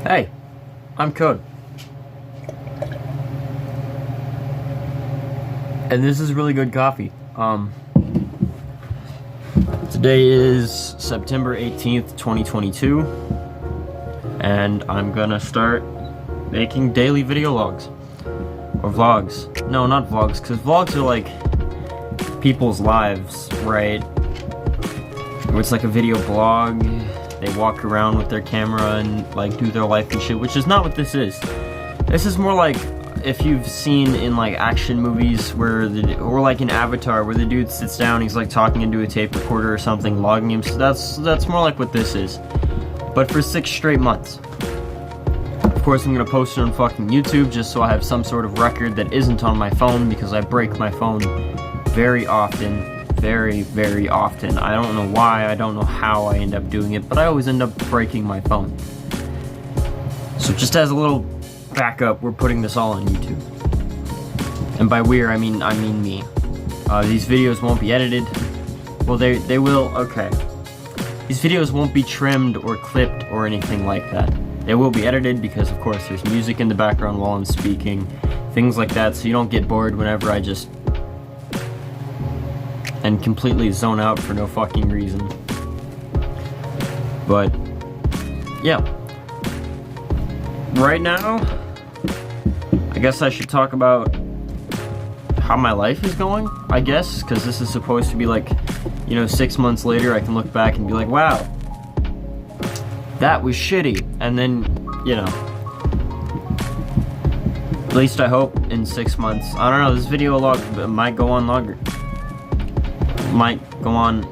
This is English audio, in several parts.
Hey, I'm Code. And this is really good coffee. Today is September 18th, 2022. And I'm gonna start making daily video logs. Or vlogs. No, not vlogs, because vlogs are like people's lives, right? Where it's like a video blog. They walk around with their camera and like do their life and shit, which is not what this is. This is more like if you've seen in like action movies or like in Avatar where the dude sits down, he's like talking into a tape recorder or something, logging him. So that's more like what this is. But for 6 straight months. Of course, I'm gonna post it on fucking YouTube just so I have some sort of record that isn't on my phone, because I break my phone very often. Very, very often. I don't know why, I don't know how I end up doing it, but I always end up breaking my phone. So just as a little backup, we're putting this all on YouTube. And by we're, I mean me. These videos won't be edited. Well, they will, okay. These videos won't be trimmed or clipped or anything like that. They will be edited because, of course, there's music in the background while I'm speaking. Things like that, so you don't get bored whenever I just and completely zone out for no fucking reason. But yeah, right now I guess I should talk about how my life is going, I guess, because this is supposed to be like, 6 months later I can look back and be like, wow, that was shitty. And then, at least I hope in 6 months, I don't know, this video log might go on longer. Might go on.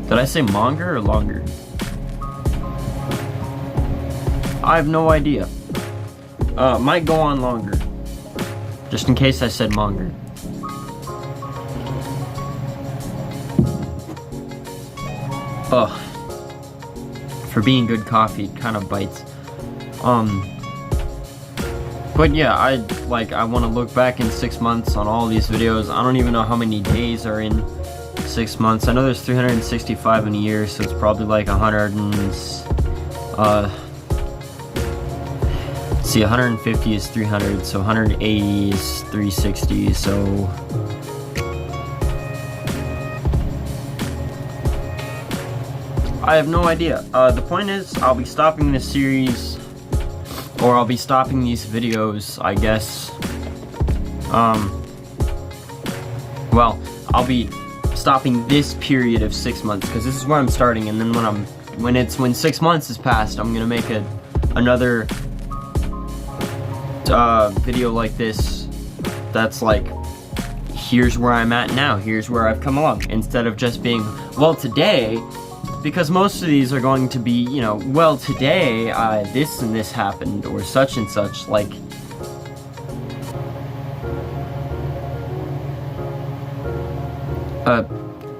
Did I say longer or longer? I have no idea. Might go on longer. Just in case I said longer. Ugh. For being good coffee, it kind of bites. But yeah, I want to look back in 6 months on all these videos. I don't even know how many days are in 6 months. I know there's 365 in a year, so it's probably like 150 is 300, so 180 is 360, so I have no idea. The point is, I'll be stopping this series, or I'll be stopping these videos, I guess. Well, I'll be stopping this period of 6 months, because this is where I'm starting, and then when 6 months has passed, I'm gonna make another video like this that's like, here's where I'm at now, here's where I've come along, instead of just being, well, today, because most of these are going to be, well, today, this and this happened, or such and such, like,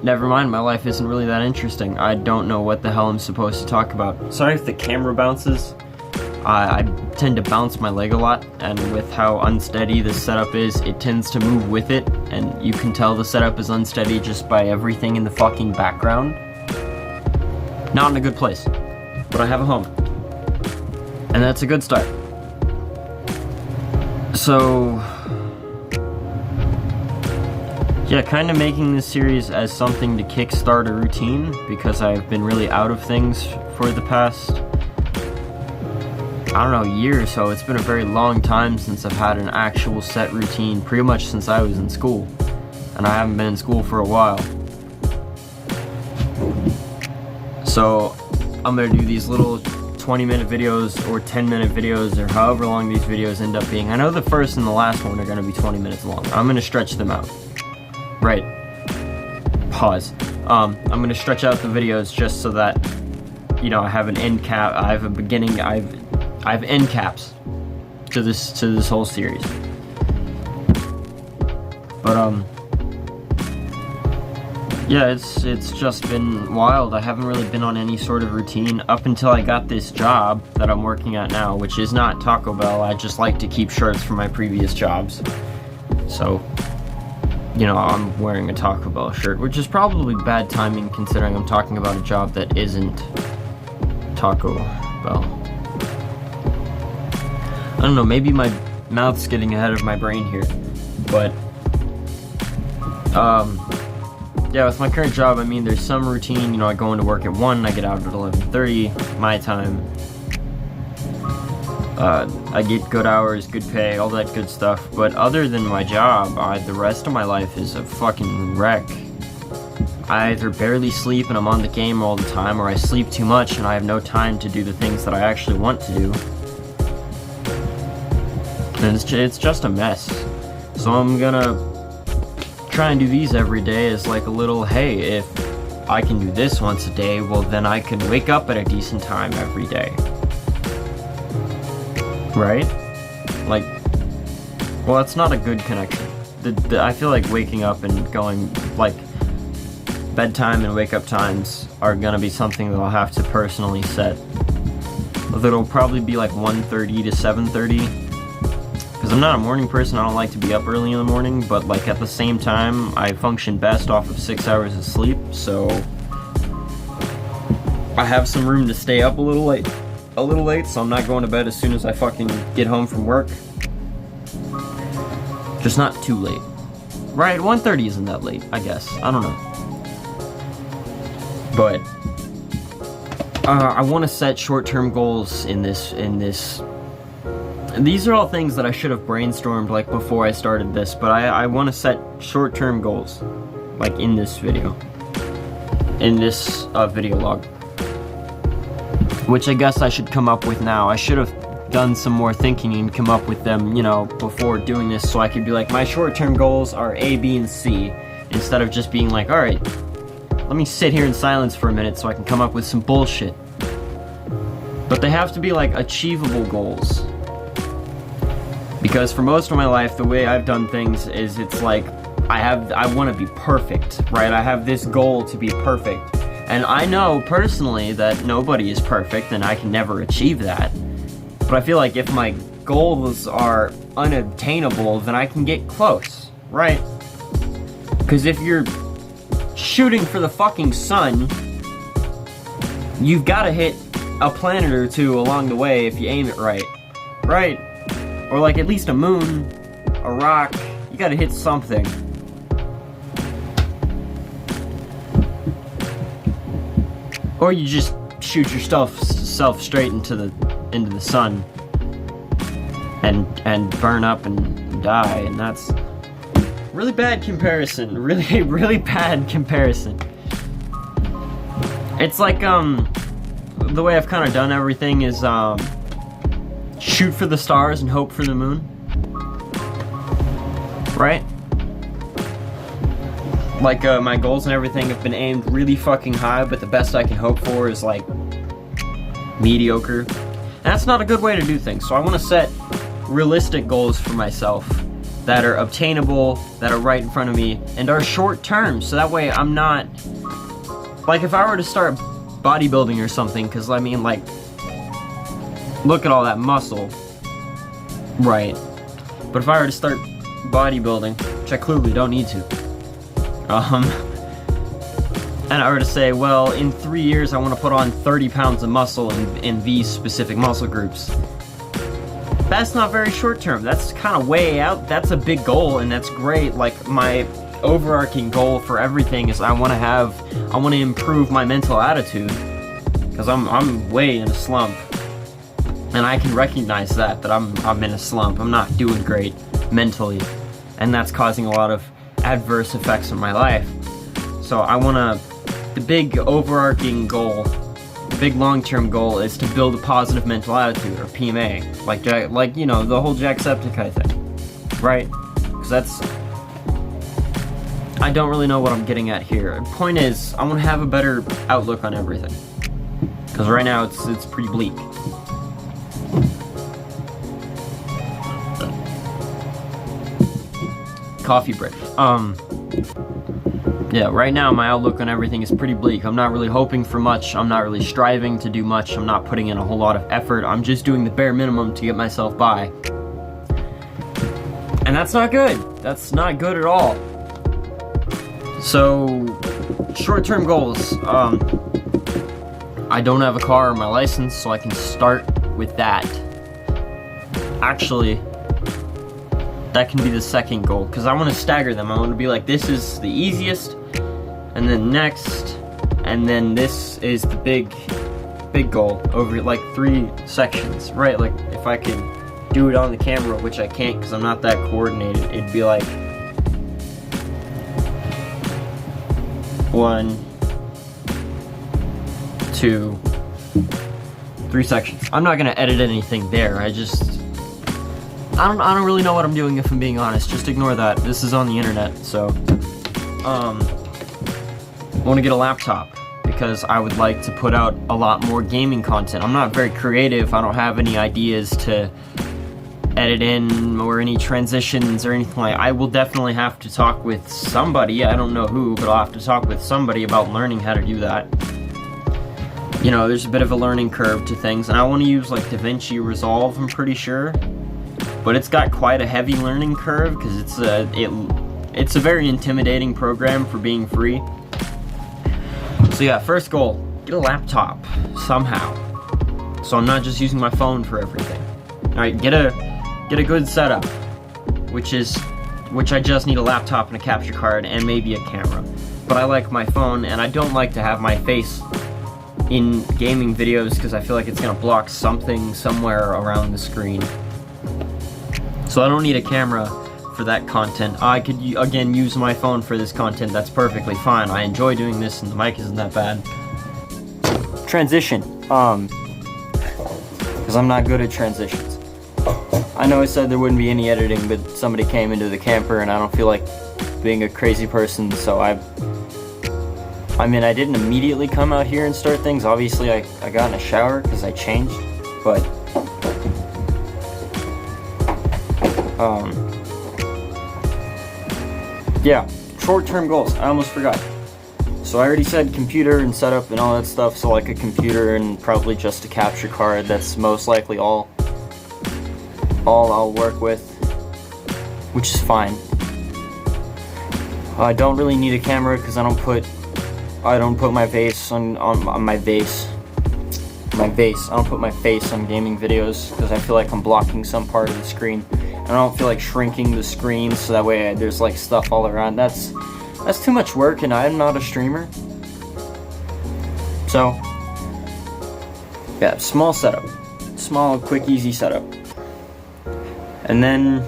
never mind, my life isn't really that interesting. I don't know what the hell I'm supposed to talk about. Sorry if the camera bounces. I tend to bounce my leg a lot, and with how unsteady this setup is, it tends to move with it, and you can tell the setup is unsteady just by everything in the fucking background. Not in a good place, but I have a home, and that's a good start. So yeah, kind of making this series as something to kickstart a routine, because I've been really out of things for the past, I don't know, year or so. It's been a very long time since I've had an actual set routine, pretty much since I was in school, and I haven't been in school for a while. So I'm gonna do these little 20-minute videos or 10-minute videos, or however long these videos end up being. I know the first and the last one are gonna be 20 minutes long. I'm gonna stretch them out. Right. Pause. I'm gonna stretch out the videos just so that, I have an end cap, I have a beginning, I have end caps to this whole series. But yeah, it's just been wild. I haven't really been on any sort of routine up until I got this job that I'm working at now, which is not Taco Bell. I just like to keep shirts from my previous jobs. So, I'm wearing a Taco Bell shirt, which is probably bad timing considering I'm talking about a job that isn't Taco Bell. I don't know, maybe my mouth's getting ahead of my brain here, but yeah, with my current job, I mean, there's some routine. You know, I go into work at 1, I get out at 11:30 my time. I get good hours, good pay, all that good stuff. But other than my job, the rest of my life is a fucking wreck. I either barely sleep and I'm on the game all the time, or I sleep too much and I have no time to do the things that I actually want to do. And it's just a mess. So I'm gonna try and do these every day as like a little, hey, if I can do this once a day, well then I can wake up at a decent time every day. Right? Like, well, that's not a good connection. I feel like waking up and going, like, bedtime and wake up times are gonna be something that I'll have to personally set. That'll probably be like 1:30 to 7:30. Because I'm not a morning person, I don't like to be up early in the morning, but like at the same time, I function best off of 6 hours of sleep, so I have some room to stay up a little late, so I'm not going to bed as soon as I fucking get home from work. Just not too late. Right, 1:30 isn't that late, I guess. I don't know. But I want to set short-term goals in this. These are all things that I should have brainstormed like before I started this, but I want to set short-term goals, like in this video, video log, which I guess I should come up with now. I should have done some more thinking and come up with them, you know, before doing this, so I could be like, my short-term goals are A, B, and C, instead of just being like, alright, let me sit here in silence for a minute so I can come up with some bullshit. But they have to be like achievable goals. Because for most of my life, the way I've done things is it's like, I want to be perfect, right? I have this goal to be perfect. And I know personally that nobody is perfect and I can never achieve that. But I feel like if my goals are unobtainable, then I can get close, right? Because if you're shooting for the fucking sun, you've got to hit a planet or two along the way if you aim it right, right? Or like at least a moon, a rock, you gotta hit something. Or you just shoot yourself straight into the sun and burn up and die, and that's really bad comparison. Really bad comparison. It's like the way I've kind of done everything is shoot for the stars and hope for the moon, right? Like my goals and everything have been aimed really fucking high, but the best I can hope for is like mediocre. And that's not a good way to do things. So I want to set realistic goals for myself that are obtainable, that are right in front of me, and are short term, so that way I'm not, like if I were to start bodybuilding or something, because I mean, like, look at all that muscle, right? But if I were to start bodybuilding, which I clearly don't need to, and I were to say, well, in 3 years I want to put on 30 pounds of muscle in these specific muscle groups, that's not very short term. That's kind of way out. That's a big goal, and that's great. Like, my overarching goal for everything is I want to improve my mental attitude, because I'm way in a slump. And I can recognize that I'm in a slump. I'm not doing great mentally, and that's causing a lot of adverse effects in my life. So the big overarching goal, the big long-term goal is to build a positive mental attitude, or PMA, like you know, the whole Jacksepticeye thing, right? Because that's, I don't really know what I'm getting at here. The point is, I want to have a better outlook on everything, because right now it's pretty bleak. Coffee break. Yeah, right now my outlook on everything is pretty bleak. I'm not really hoping for much. I'm not really striving to do much. I'm not putting in a whole lot of effort. I'm just doing the bare minimum to get myself by. And that's not good. That's not good at all. So, short-term goals. I don't have a car or my license, so I can start with that. actually, that can be the second goal, because I want to stagger them. I want to be like, this is the easiest, and then next, and then this is the big goal over like 3 sections, right? Like if I could do it on the camera, which I can't because I'm not that coordinated, it'd be like 1, 2, 3 sections. I'm not gonna edit anything there. I don't really know what I'm doing, if I'm being honest. Just ignore that. This is on the internet, so I want to get a laptop because I would like to put out a lot more gaming content. I'm not very creative. I don't have any ideas to edit in or any transitions or anything like that. I will definitely have to talk with somebody. I don't know who, but I'll have to talk with somebody about learning how to do that. You know, there's a bit of a learning curve to things, and I want to use like DaVinci Resolve, I'm pretty sure. But it's got quite a heavy learning curve because it's a very intimidating program for being free. So yeah, first goal, get a laptop somehow. So I'm not just using my phone for everything. Alright, get a good setup, which I just need a laptop and a capture card and maybe a camera. But I like my phone, and I don't like to have my face in gaming videos because I feel like it's gonna block something somewhere around the screen. So I don't need a camera for that content. I could, again, use my phone for this content. That's perfectly fine. I enjoy doing this, and the mic isn't that bad. Transition. Because I'm not good at transitions. I know I said there wouldn't be any editing, but somebody came into the camper, and I don't feel like being a crazy person, so I mean, I didn't immediately come out here and start things. Obviously, I got in a shower because I changed, but yeah, short-term goals. I almost forgot. So I already said computer and setup and all that stuff, so like a computer and probably just a capture card. That's most likely all I'll work with, which is fine. I don't really need a camera because I don't put my face on my vase. I don't put my face on gaming videos because I feel like I'm blocking some part of the screen. I don't feel like shrinking the screen so that way there's like stuff all around. That's too much work, and I'm not a streamer. So yeah, small setup. Small, quick, easy setup. And then,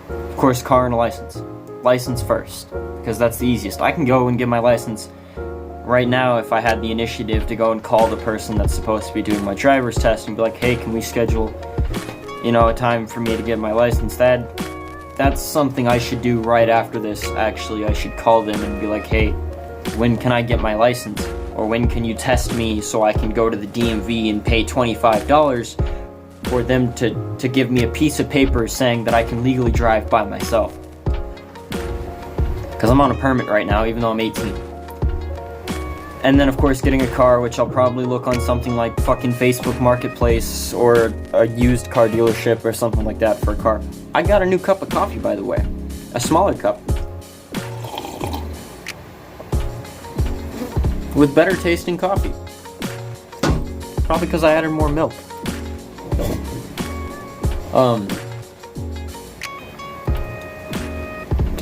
of course, car and a license. License first, because that's the easiest. I can go and get my license right now if I had the initiative to go and call the person that's supposed to be doing my driver's test and be like, hey, can we schedule, you know, a time for me to get my license? That's something I should do right after this. Actually, I should call them and be like, hey, when can I get my license? Or when can you test me so I can go to the DMV and pay $25 for them to give me a piece of paper saying that I can legally drive by myself? Because I'm on a permit right now, even though I'm 18. And then, of course, getting a car, which I'll probably look on something like fucking Facebook Marketplace or a used car dealership or something like that for a car. I got a new cup of coffee, by the way. A smaller cup. With better tasting coffee. Probably because I added more milk.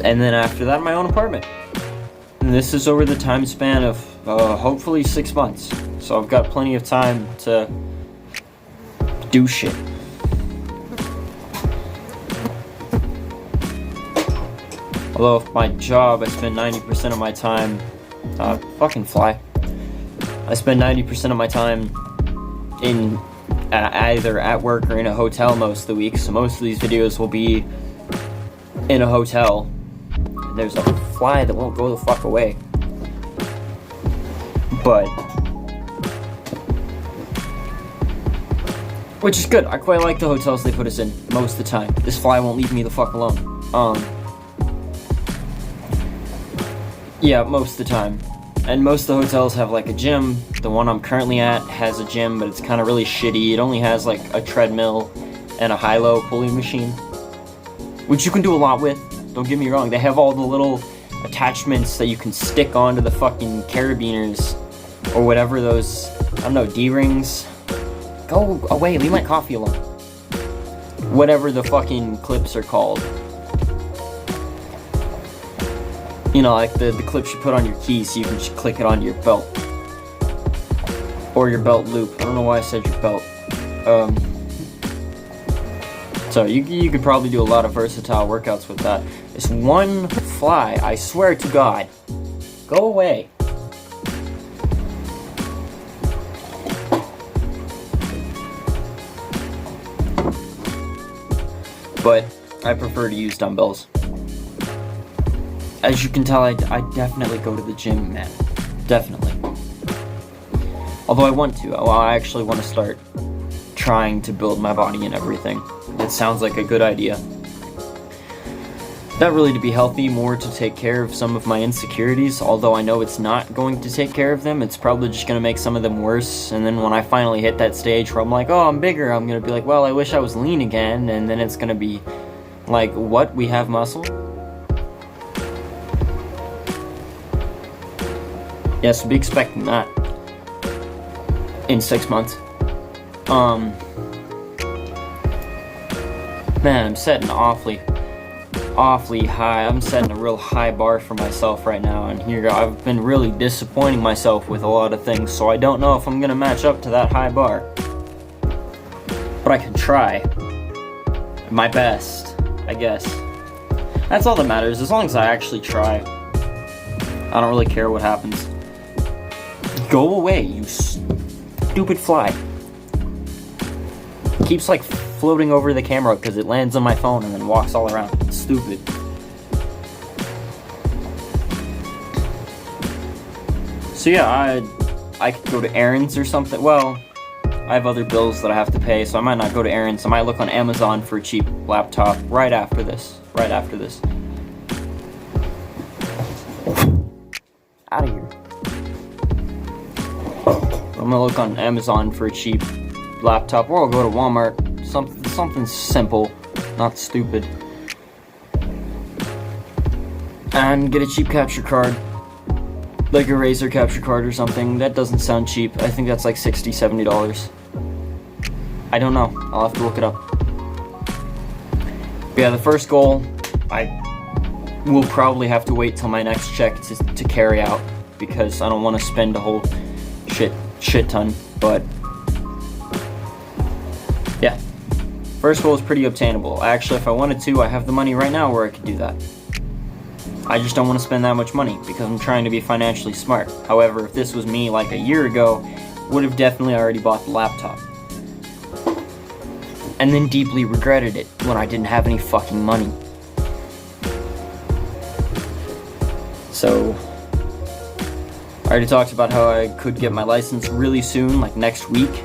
And then after that, my own apartment. And this is over the time span of hopefully 6 months. So I've got plenty of time to do shit. Although my job, I spend 90% of my time, fucking fly. I spend 90% of my time in either at work or in a hotel most of the week. So most of these videos will be in a hotel. There's a fly that won't go the fuck away. But which is good. I quite like the hotels they put us in most of the time. This fly won't leave me the fuck alone. Yeah, most of the time. And most of the hotels have like a gym. The one I'm currently at has a gym, but it's kind of really shitty. It only has like a treadmill and a high-low pulley machine, which you can do a lot with. Don't get me wrong, they have all the little attachments that you can stick onto the fucking carabiners, or whatever those, I don't know, D-rings. Go away, leave my coffee alone. whatever the fucking clips are called. You know, like the clips you put on your keys so you can just click it onto your belt. Or your belt loop. I don't know why I said your belt. So you could probably do a lot of versatile workouts with that. It's one fly, I swear to God. Go away. But I prefer to use dumbbells. As you can tell, I definitely go to the gym, man. Definitely. Although I want to. Well, I actually want to start trying to build my body and everything. It sounds like a good idea. Not really to be healthy, more to take care of some of my insecurities, although I know it's not going to take care of them. It's probably just going to make some of them worse, and then when I finally hit that stage where I'm like, oh, I'm bigger, I'm going to be like, well, I wish I was lean again, and then it's going to be like, what, we have muscle? Yes, be expecting that in 6 months. Man, I'm setting awfully high. I'm setting a real high bar for myself right now, and here I've been really disappointing myself with a lot of things, so I don't know if I'm gonna match up to that high bar. But I can try my best, I guess. That's all that matters, as long as I actually try. I don't really care what happens. Go away, you stupid fly. Keeps like floating over the camera because it lands on my phone and then walks all around. It's stupid. So yeah, I could go to errands or something. Well, I have other bills that I have to pay, so I might not go to errands. I might look on Amazon for a cheap laptop right after this. Right after this. Out of here. I'm gonna look on Amazon for a cheap laptop, or I'll go to Walmart. Something simple, not stupid. And get a cheap capture card. Like a Razer capture card or something. That doesn't sound cheap. I think that's like $60, $70. I don't know. I'll have to look it up. But yeah, the first goal, I will probably have to wait till my next check to carry out, because I don't want to spend a whole shit ton, but yeah. First goal is pretty obtainable. Actually, if I wanted to, I have the money right now where I could do that. I just don't want to spend that much money because I'm trying to be financially smart. However, if this was me like a year ago, would have definitely already bought the laptop. And then deeply regretted it when I didn't have any fucking money. So, I already talked about how I could get my license really soon, like next week.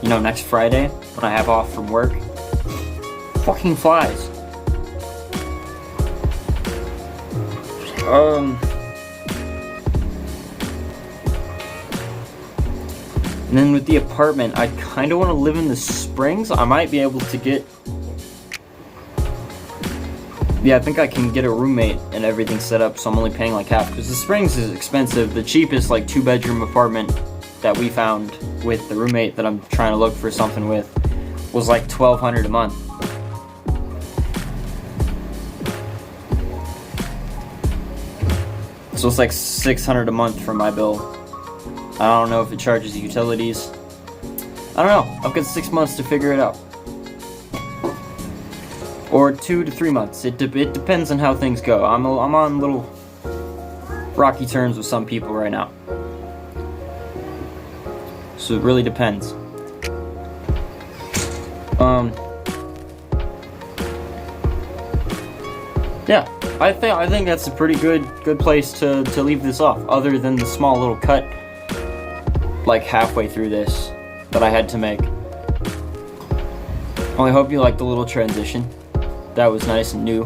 You know, next Friday, when I have off from work. Fucking flies. And then with the apartment, I kind of want to live in the Springs. I might be able to get... Yeah, I think I can get a roommate and everything set up, so I'm only paying like half. Because the Springs is expensive. The cheapest, like, 2-bedroom apartment that we found with the roommate that I'm trying to look for something with was like $1,200 a month. So it's like $600 a month for my bill. I don't know if it charges utilities. I don't know. I've got 6 months to figure it out. Or 2 to 3 months. It depends on how things go. I'm on little rocky terms with some people right now. So it really depends. Yeah, I think that's a pretty good place to leave this off, other than the small little cut like halfway through this that I had to make. Well, I hope you liked the little transition. That was nice and new.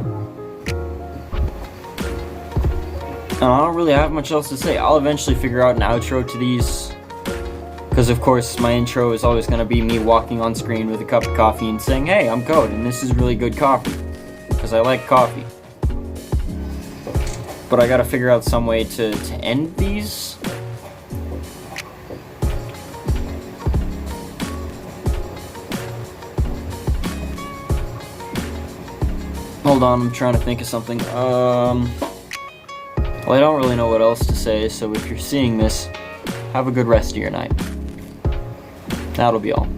And I don't really have much else to say. I'll eventually figure out an outro to these, because of course my intro is always going to be me walking on screen with a cup of coffee and saying, hey, I'm Code, and this is really good coffee, because I like coffee. But I gotta figure out some way to end these. Hold on, I'm trying to think of something. Well, I don't really know what else to say, so if you're seeing this, have a good rest of your night. That'll be all.